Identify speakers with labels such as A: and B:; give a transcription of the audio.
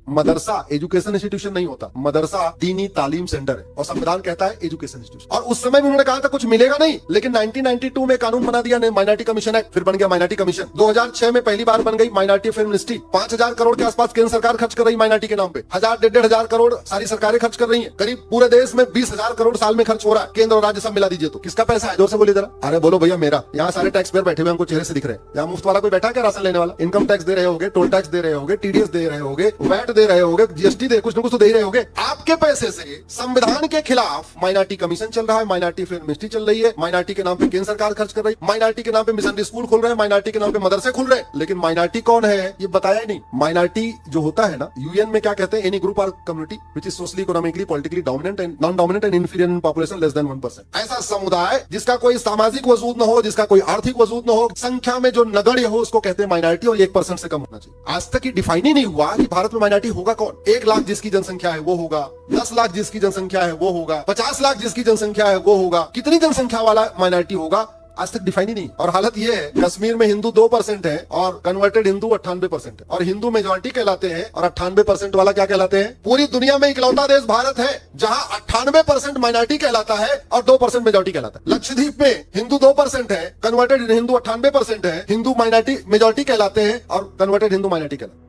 A: मदरसा education institution नहीं होता, मदरसा दीनी तालीम सेंटर है और संविधान कहता है एजुकेशन इंस्टीट्यूशन। और उस समय भी उन्होंने कहा था कुछ मिलेगा नहीं, लेकिन 1992 में कानून बना दिया माइनॉरिटी कमीशन एक्ट, फिर बन गया माइनॉरिटी कमीशन। 2006 में पहली बार बन गई माइनॉरिटी फिल्म मिनिस्ट्री। 5,000 करोड़ के आसपास केंद्र सरकार खर्च कर रही माइनॉरिटी के नाम पे, 1,000-1,500 करोड़ सारी सरकारें खर्च कर रही है। करीब पूरे देश में 20,000 करोड़ साल में खर्च हो रहा है, केंद्र और राज्य सब मिला दीजिए तो किसका पैसा है? जोर से बोलिए जरा। अरे बोलो भैया मेरा। यहाँ सारे टैक्स पेयर बैठे हुए हमको चेहरे से दिख रहे हैं। यहाँ मुफ्त वाला कोई बैठा क्या राशन लेने वाला? इनकम टैक्स दे रहे होगे, टोल टैक्स दे रहे होगे, टीडीएस दे रहे होगे, वैट दे रहे होगे, जीएसटी दे, कुछ न कुछ तो दे रहे होगे। आपके पैसे से संविधान के खिलाफ माइनॉरिटी कमीशन चल रहा है, माइनॉरिटी फिल्म मिनिस्ट्री चल रही है, माइनॉरिटी के नाम पे केंद्र सरकार खर्च कर रही है, माइनॉरिटी के नाम पे मिशनरी स्कूल खोल रहे हैं, माइनॉरिटी के नाम पे मदरसे खुल रहे हैं। लेकिन माइनॉरिटी कौन है ये बताया ही नहीं। माइनॉरिटी जो होता है ना, यूएन में क्या कहते हैं? एनी ग्रुप और community which is socially, economically, politically dominant and non dominant and inferior in population less than 1%। ऐसा समुदाय जिसका कोई सामाजिक वजूद न हो, जिसका कोई आर्थिक वजूद न हो, संख्या में जो नगण्य हो, उसको कहते हैं माइनॉरिटी, और 1% से कम होना चाहिए। आज तक ये डिफाइन ही नहीं हुआ कि भारत में माइनॉरिटी होगा कौन। 1 लाख जिसकी जनसंख्या है वो होगा, 10 लाख जिसकी जनसंख्या है वो होगा, 50 लाख जिसकी जनसंख्या है वो होगा। कितनी जनसंख्या वाला माइनॉरिटी होगा आज तक डिफाइन ही नहीं। और हालत ये है, कश्मीर में हिंदू 2% है और कन्वर्टेड हिंदू 98% है, और हिंदू मेजॉरिटी कहलाते हैं और 98% वाला क्या कहलाते हैं? पूरी दुनिया में इकलौता देश भारत है जहां 98% माइनॉरिटी कहलाता है और 2% मेजॉरिटी कहलाता है। लक्षद्वीप में हिंदू 2% है, कन्वर्टेड हिंदू 98% है, हिंदू माइनॉरिटी मेजॉरिटी कहलाते हैं और कन्वर्टेड हिंदू माइनॉरिटी कहलाते हैं।